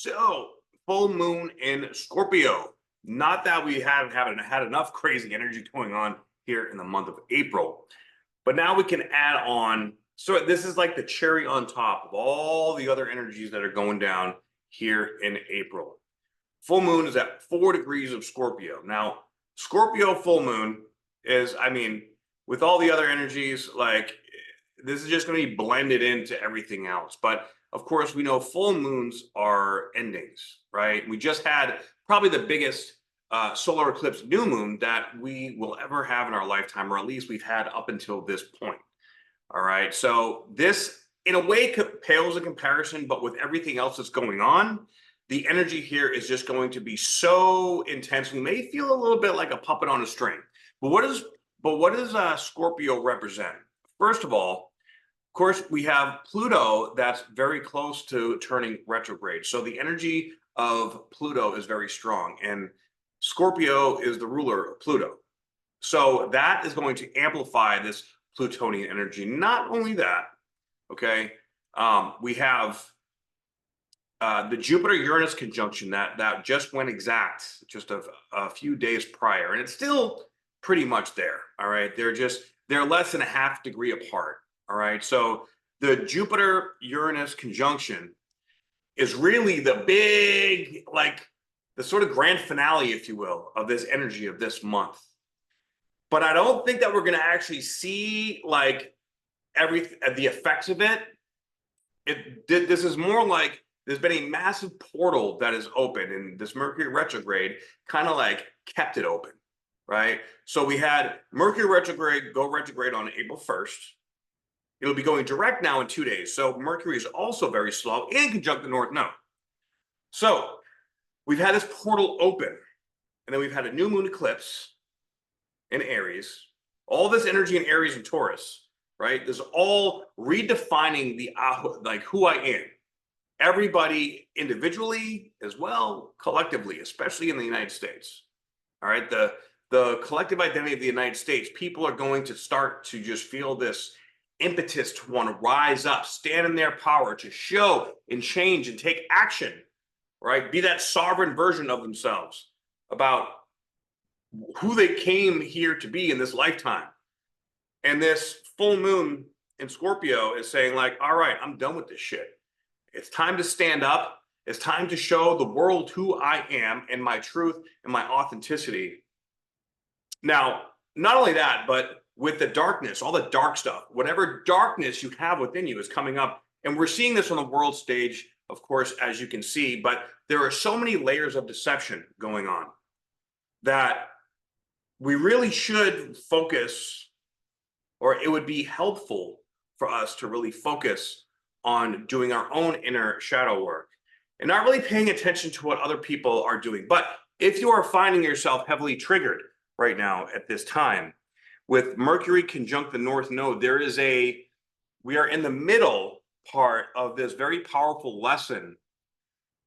So, full moon in Scorpio. Not that we haven't had enough crazy energy going on here in the month of April, but now we can add on. So, this is like the cherry on top of all the other energies that are going down here in April. Full moon is at 4 degrees of Scorpio. Now, Scorpio full moon is, with all the other energies, like this is just going to be blended into everything else. But of course, we know full moons are endings, right? We just had probably the biggest solar eclipse new moon that we will ever have in our lifetime, or at least we've had up until this point. All right. So this, in a way, pales in comparison, but with everything else that's going on, the energy here is just going to be so intense. We may feel a little bit like a puppet on a string. But what does Scorpio represent? First of all, of course, we have Pluto that's very close to turning retrograde. So the energy of Pluto is very strong, and Scorpio is the ruler of Pluto. So that is going to amplify this Plutonian energy. Not only that, okay, we have the Jupiter-Uranus conjunction that just went exact just a few days prior, and it's still pretty much there. All right, they're less than a half degree apart. All right, so the Jupiter-Uranus conjunction is really the big, like the sort of grand finale, if you will, of this energy of this month. But I don't think that we're going to actually see like the effects of it. This is more like there's been a massive portal that is open, and this Mercury retrograde kind of like kept it open, right? So we had Mercury retrograde go retrograde on April 1st. It'll be going direct now in 2 days. So Mercury is also very slow and conjunct the North Node. So we've had this portal open, and then we've had a new moon eclipse in Aries. All this energy in Aries and Taurus, right? This is all redefining the like who I am. Everybody individually as well, collectively, especially in the United States. All right, the collective identity of the United States, people are going to start to just feel this impetus to want to rise up, stand in their power, to show and change and take action, right? Be that sovereign version of themselves about who they came here to be in this lifetime. And this full moon in Scorpio is saying like, all right, I'm done with this shit. It's time to stand up. It's time to show the world who I am and my truth and my authenticity. Now, not only that, but with the darkness, all the dark stuff, whatever darkness you have within you is coming up. And we're seeing this on the world stage, of course, as you can see, but there are so many layers of deception going on that we really should focus, or it would be helpful for us to really focus on doing our own inner shadow work and not really paying attention to what other people are doing. But if you are finding yourself heavily triggered right now at this time, with Mercury conjunct the North Node, we are in the middle part of this very powerful lesson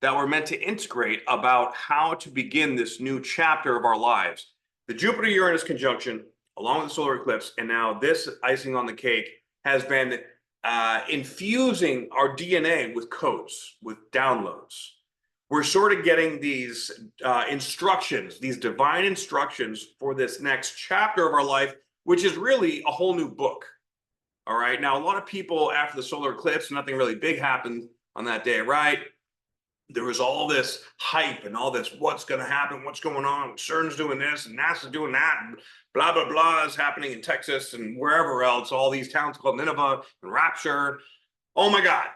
that we're meant to integrate about how to begin this new chapter of our lives. The Jupiter-Uranus conjunction, along with the solar eclipse, and now this icing on the cake, has been infusing our DNA with codes, with downloads. We're sort of getting these instructions, these divine instructions for this next chapter of our life, which is really a whole new book. All right. Now, a lot of people after the solar eclipse, nothing really big happened on that day, right? There was all this hype and all this, what's going to happen? What's going on? CERN's doing this and NASA's doing that. And blah, blah, blah is happening in Texas and wherever else, all these towns called Nineveh and Rapture. Oh my God.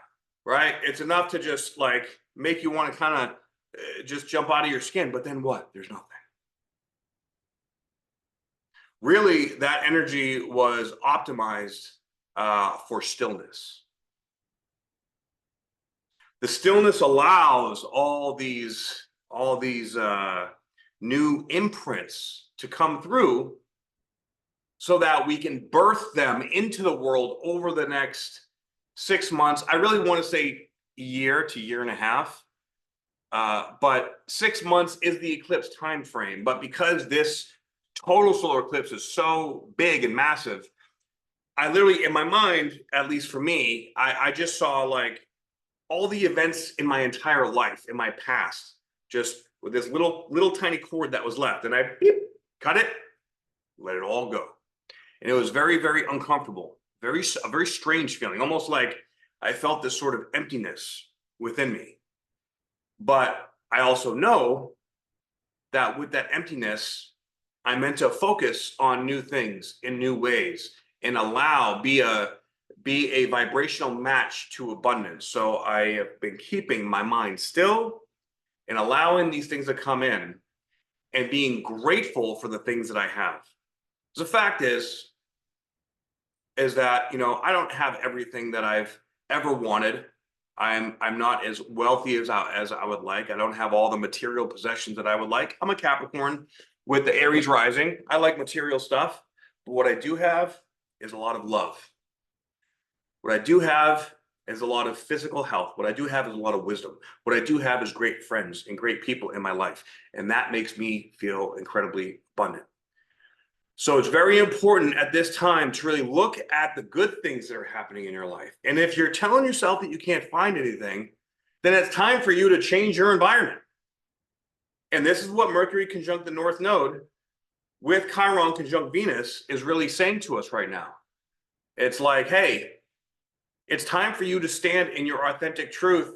Right. It's enough to just like make you want to kind of just jump out of your skin. But then what? There's nothing. Really, that energy was optimized for stillness. The stillness allows all these new imprints to come through so that we can birth them into the world over the next 6 months. I really want to say year to year and a half, but 6 months is the eclipse time frame. But because this total solar eclipse is so big and massive, I literally, in my mind, at least for me, I just saw like all the events in my entire life, in my past, just with this little tiny cord that was left, and I cut it, let it all go. And it was very, very uncomfortable, a very strange feeling, almost like I felt this sort of emptiness within me. But I also know that with that emptiness, I'm meant to focus on new things in new ways and be a vibrational match to abundance. So I have been keeping my mind still and allowing these things to come in and being grateful for the things that I have. The fact is that, you know, I don't have everything that I've ever wanted. I'm not as wealthy as I would like. I don't have all the material possessions that I would like. I'm a Capricorn with the Aries rising. I like material stuff, but what I do have is a lot of love. What I do have is a lot of physical health. What I do have is a lot of wisdom. What I do have is great friends and great people in my life, and that makes me feel incredibly abundant. So it's very important at this time to really look at the good things that are happening in your life. And if you're telling yourself that you can't find anything, then it's time for you to change your environment. And this is what Mercury conjunct the North Node with Chiron conjunct Venus is really saying to us right now. It's like, hey, it's time for you to stand in your authentic truth,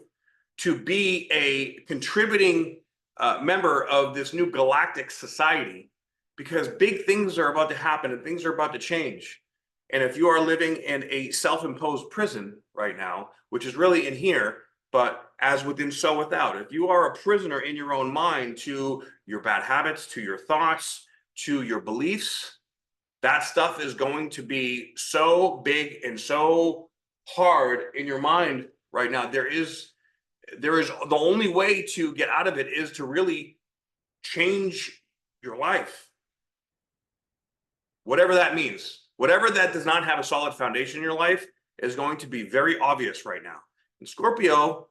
to be a contributing member of this new galactic society, because big things are about to happen and things are about to change. And if you are living in a self-imposed prison right now, which is really in here, but as within, so without, if you are a prisoner in your own mind to your bad habits, to your thoughts, to your beliefs, that stuff is going to be so big and so hard in your mind right now. There is the only way to get out of it is to really change your life. Whatever that means, whatever that does not have a solid foundation in your life is going to be very obvious right now. And Scorpio's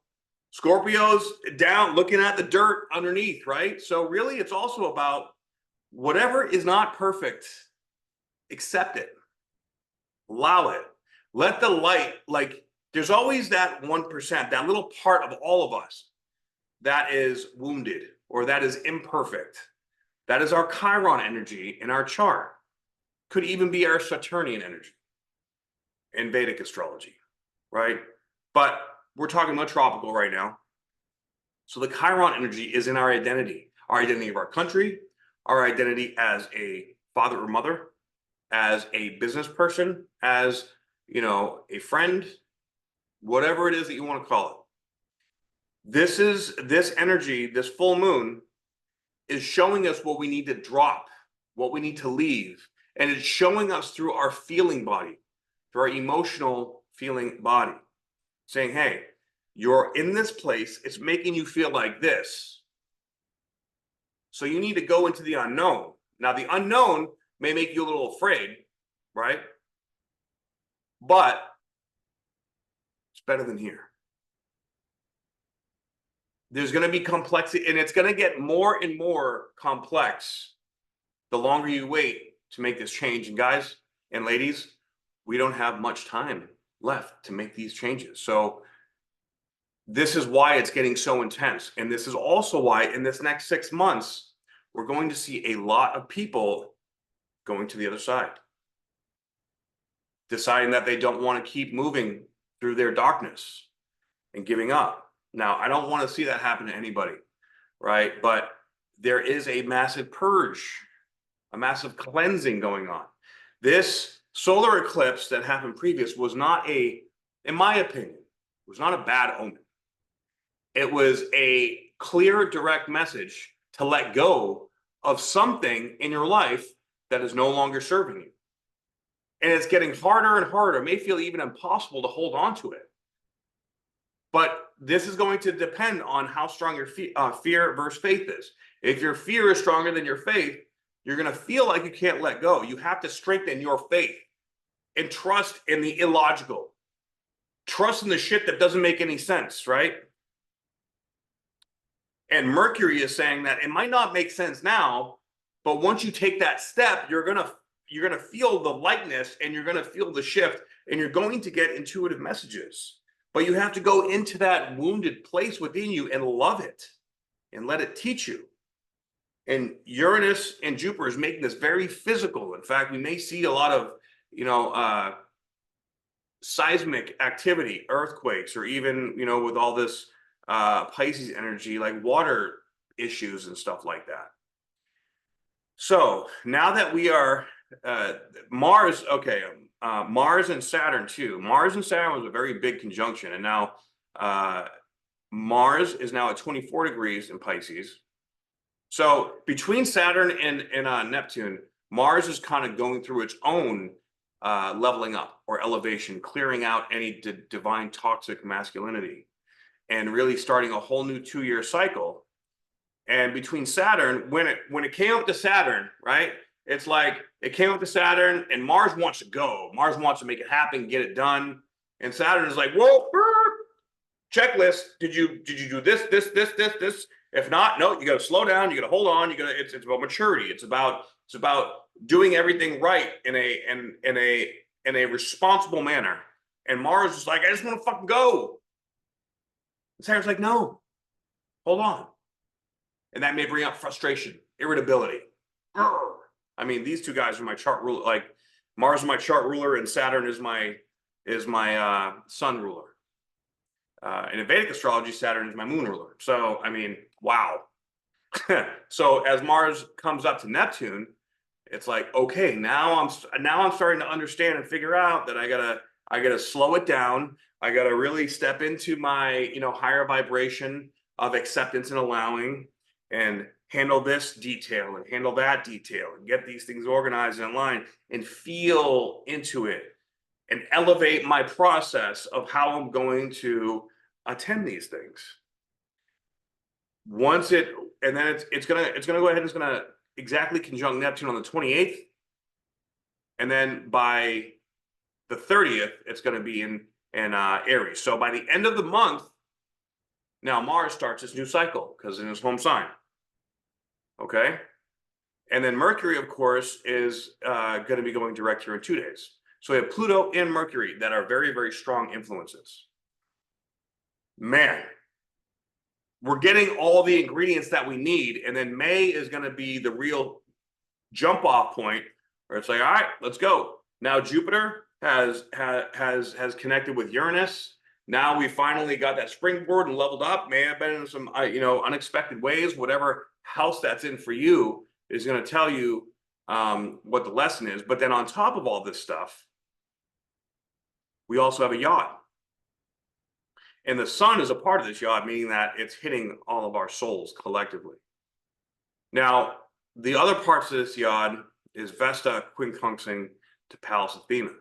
down looking at the dirt underneath, right? So really it's also about whatever is not perfect, accept it, allow it, let the light, like there's always that 1%, that little part of all of us that is wounded or that is imperfect. That is our Chiron energy in our chart. Could even be our Saturnian energy in Vedic astrology, right? But we're talking about tropical right now. So the Chiron energy is in our identity of our country, our identity as a father or mother, as a business person, as, you know, a friend, whatever it is that you want to call it. This energy, this full moon is showing us what we need to drop, what we need to leave. And it's showing us through our feeling body, through our emotional feeling body, saying, hey, you're in this place. It's making you feel like this. So you need to go into the unknown. Now, the unknown may make you a little afraid, right? But it's better than here. There's going to be complexity, and it's going to get more and more complex the longer you wait to make this change. And guys and ladies, we don't have much time left to make these changes. So this is why it's getting so intense. And this is also why in this next 6 months, we're going to see a lot of people going to the other side, deciding that they don't want to keep moving through their darkness and giving up. Now, I don't want to see that happen to anybody, right? But there is a massive purge, a massive cleansing going on. This solar eclipse that happened previous was not in my opinion, was not a bad omen. It was a clear, direct message to let go of something in your life that is no longer serving you. And it's getting harder and harder. It may feel even impossible to hold on to it. But this is going to depend on how strong your fear versus faith is. If your fear is stronger than your faith, you're going to feel like you can't let go. You have to strengthen your faith and trust in the illogical. Trust in the shit that doesn't make any sense, right? And Mercury is saying that it might not make sense now, but once you take that step, you're gonna feel the lightness and you're gonna feel the shift and you're going to get intuitive messages. But you have to go into that wounded place within you and love it and let it teach you. And Uranus and Jupiter is making this very physical. In fact, we may see a lot of, seismic activity, earthquakes, or even, with all this Pisces energy, like water issues and stuff like that. So now that we are Mars, okay, Mars and Saturn too. Mars and Saturn was a very big conjunction, and now Mars is now at 24 degrees in Pisces. So between Saturn and Neptune, Mars is kind of going through its own leveling up or elevation, clearing out any divine toxic masculinity, and really starting a whole new 2-year cycle. And between Saturn, when it came up to Saturn, right? It's like it came up to Saturn, and Mars wants to go. Mars wants to make it happen, get it done. And Saturn is like, whoa, checklist. Did you do this? If not, no, you got to slow down. You got to hold on. It's about maturity. It's about doing everything right in a responsible manner. And Mars is like, I just want to fucking go. And Saturn's like, no, hold on. And that may bring up frustration, irritability. I mean, these two guys are my chart ruler. Like Mars is my chart ruler, and Saturn is my sun ruler. In Vedic astrology, Saturn is my moon ruler. So, I mean, wow. So as Mars comes up to Neptune, it's like, okay, now I'm starting to understand and figure out that I gotta slow it down. I gotta really step into my higher vibration of acceptance and allowing, and handle this detail and handle that detail and get these things organized and in line and feel into it and elevate my process of how I'm going to attend these things. And then it's gonna go ahead and it's gonna exactly conjunct Neptune on the 28th, and then by the 30th it's going to be in Aries. So by the end of the month, now Mars starts this new cycle because in his home sign. Okay, and then Mercury, of course, is going to be going direct here in 2 days. So we have Pluto and Mercury that are very, very strong influences. Man, we're getting all the ingredients that we need, and then May is going to be the real jump off point where it's like, all right, let's go. Now Jupiter has connected with Uranus. Now we finally got that springboard and leveled up. May have been in some unexpected ways. Whatever house that's in for you is going to tell you what the lesson is. But then on top of all this stuff, we also have a yacht. And the sun is a part of this yacht, meaning that it's hitting all of our souls collectively. Now, the other parts of this yacht is Vesta quincunxing to Pallas Athena.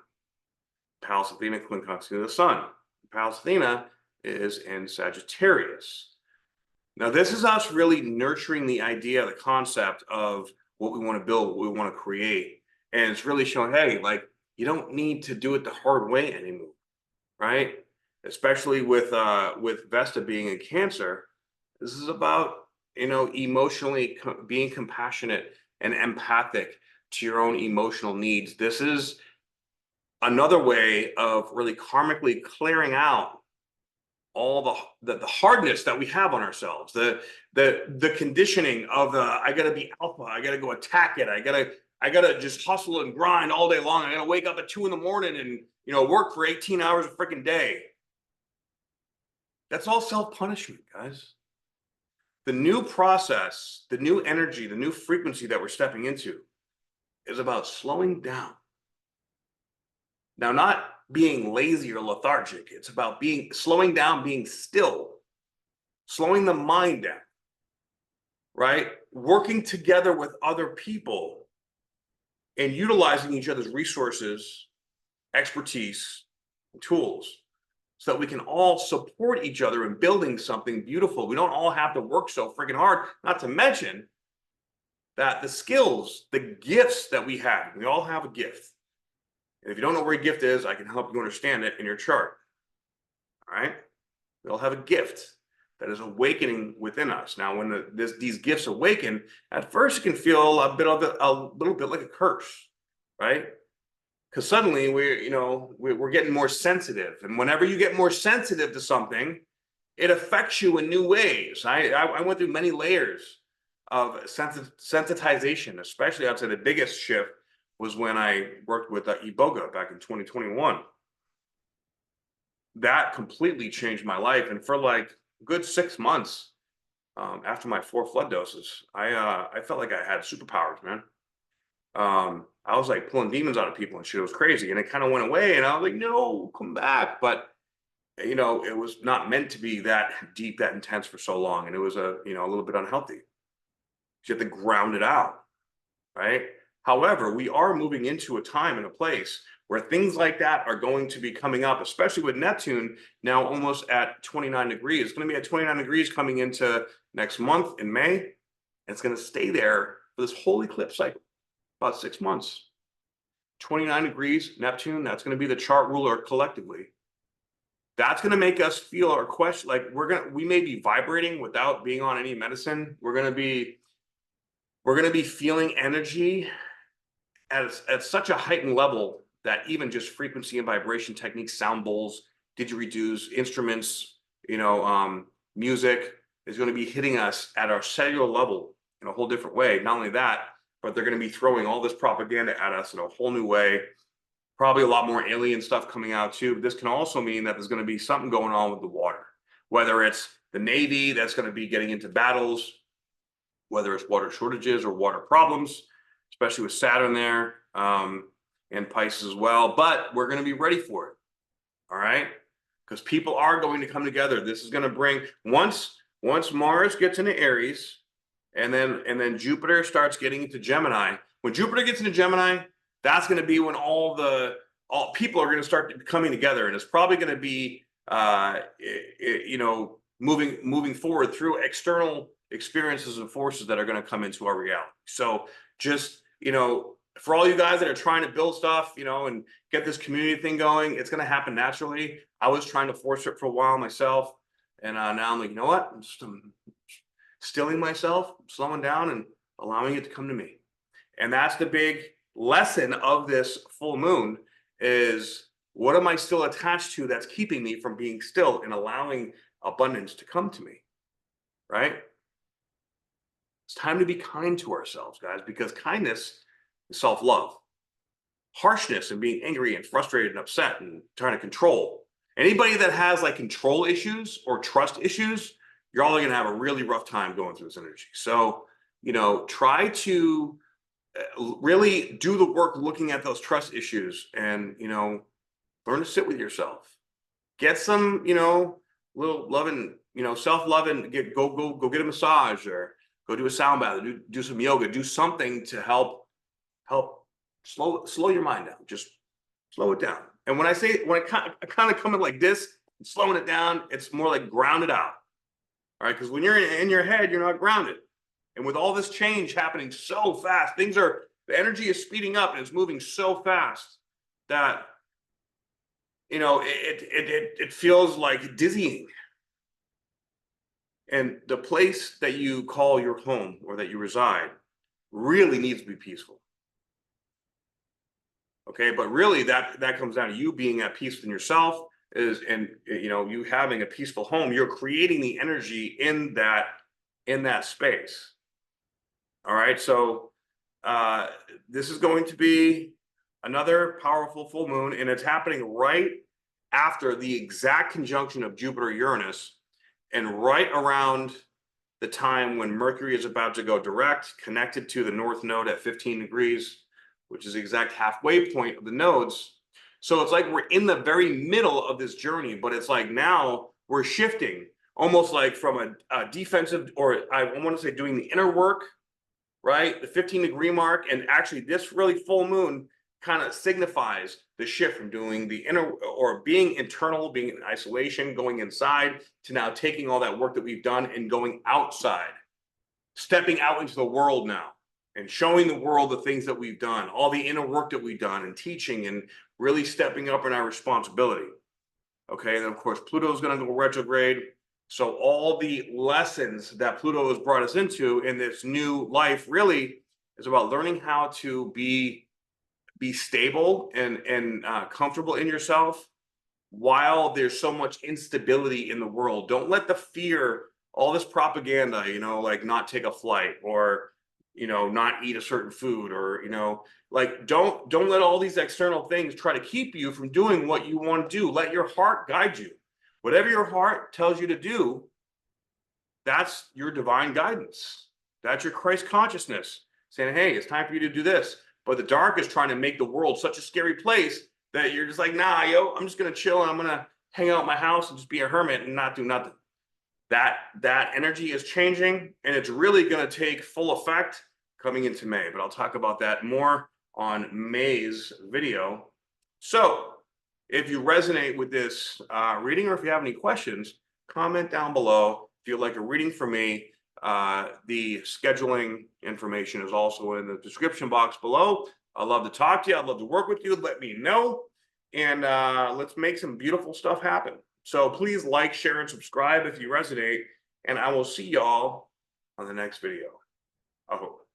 Pallas Athena quincunxing to the sun. Pallas Athena is in Sagittarius. Now, this is us really nurturing the idea, the concept of what we want to build, what we want to create. And it's really showing, hey, like, you don't need to do it the hard way anymore, right? Especially with Vesta being in Cancer. This is about, emotionally being compassionate and empathic to your own emotional needs. This is another way of really karmically clearing out all the hardness that we have on ourselves, the conditioning of I gotta be alpha, I gotta go attack it, I gotta just hustle and grind all day long, I gotta wake up at 2 in the morning and work for 18 hours a freaking day. That's all self-punishment, guys. The new process, the new energy, the new frequency that we're stepping into is about slowing down. Now, not being lazy or lethargic. It's about slowing down, being still, slowing the mind down, right? Working together with other people and utilizing each other's resources, expertise, and tools, so that we can all support each other in building something beautiful. We don't all have to work so freaking hard, not to mention that the skills, the gifts that we have, we all have a gift. And if you don't know where your gift is, I can help you understand it in your chart. All right? We all have a gift that is awakening within us. Now, when these gifts awaken, at first it can feel a little bit like a curse, right? because suddenly we're getting more sensitive, and whenever you get more sensitive to something, it affects you in new ways. I went through many layers of sensitization, especially I'd say the biggest shift was when I worked with Iboga back in 2021. That completely changed my life, and for like a good 6 months after my 4 flood doses, I felt like I had superpowers, man. I was like pulling demons out of people and shit. It was crazy, and it kind of went away, and I was like, no, come back. But it was not meant to be that deep, that intense for so long, and it was a little bit unhealthy. You have to ground it out, right? However, we are moving into a time and a place where things like that are going to be coming up, especially with Neptune now almost at 29 degrees. It's going to be at 29 degrees coming into next month in May, and it's going to stay there for this whole eclipse cycle, about 6 months. 29 degrees, Neptune, that's going to be the chart ruler collectively. That's going to make us feel our question, like we may be vibrating without being on any medicine. We're going to be feeling energy at such a heightened level that even just frequency and vibration techniques, sound bowls, didgeridoos, instruments, music is going to be hitting us at our cellular level in a whole different way. Not only that, but they're going to be throwing all this propaganda at us in a whole new way. Probably a lot more alien stuff coming out too. But this can also mean that there's going to be something going on with the water, whether it's the Navy that's going to be getting into battles, whether it's water shortages or water problems, especially with Saturn there, and Pisces as well. But we're going to be ready for it. All right. Because people are going to come together. This is going to bring once Mars gets into Aries, and then Jupiter starts getting into Gemini. When Jupiter gets into Gemini, that's going to be when all people are going to start coming together, and it's probably going to be moving forward through external experiences and forces that are going to come into our reality. So just for all you guys that are trying to build stuff, and get this community thing going, it's going to happen naturally. I was trying to force it for a while myself, and now I'm like, you know what? I'm just stilling myself, slowing down, and allowing it to come to me. And that's the big lesson of this full moon is, what am I still attached to that's keeping me from being still and allowing abundance to come to me, right? It's time to be kind to ourselves, guys, because kindness is self-love. Harshness and being angry and frustrated and upset and trying to control. Anybody that has like control issues or trust issues, you're all going to have a really rough time going through this energy. So, try to really do the work looking at those trust issues, and learn to sit with yourself. Get some little loving, self-love, and go get a massage, or go do a sound bath, or do some yoga, do something to help slow your mind down. Just slow it down. And when I kind of come in like this, slowing it down, it's more like ground it out. All right, because when you're in your head, you're not grounded. And with all this change happening so fast, the energy is speeding up, and it's moving so fast that it feels like dizzying. And the place that you call your home, or that you reside, really needs to be peaceful. Okay, but really that comes down to you being at peace within yourself, you having a peaceful home. You're creating the energy in that space. All right, so this is going to be another powerful full moon, and it's happening right after the exact conjunction of Jupiter Uranus, and right around the time when Mercury is about to go direct, connected to the North Node at 15 degrees, which is the exact halfway point of the nodes. So it's like we're in the very middle of this journey, but it's like now we're shifting almost like from a defensive, or I want to say doing the inner work, right? The 15-degree mark. And actually this really full moon kind of signifies the shift from doing the inner, or being internal, being in isolation, going inside, to now taking all that work that we've done and going outside, stepping out into the world now, and showing the world the things that we've done, all the inner work that we've done, and teaching, and really stepping up in our responsibility. Okay, and then of course Pluto is going to go retrograde. So all the lessons that Pluto has brought us into in this new life really is about learning how to be be stable and comfortable in yourself while there's so much instability in the world. Don't let the fear, all this propaganda, you know, like not take a flight or, you know, not eat a certain food or, you know, like don't let all these external things try to keep you from doing what you want to do. Let your heart guide you. Whatever your heart tells you to do, that's your divine guidance. That's your Christ consciousness saying, hey, it's time for you to do this. But the dark is trying to make the world such a scary place that you're just like, nah, yo, I'm just going to chill and I'm going to hang out in my house and just be a hermit and not do nothing. That energy is changing, and it's really going to take full effect coming into May. But I'll talk about that more on May's video. So if you resonate with this reading, or if you have any questions, comment down below. If you'd like a reading from me, the scheduling information is also in the description box below. I'd love to talk to you. I'd love to work with you. Let me know. And let's make some beautiful stuff happen. So please like, share, and subscribe if you resonate. And I will see y'all on the next video. I hope.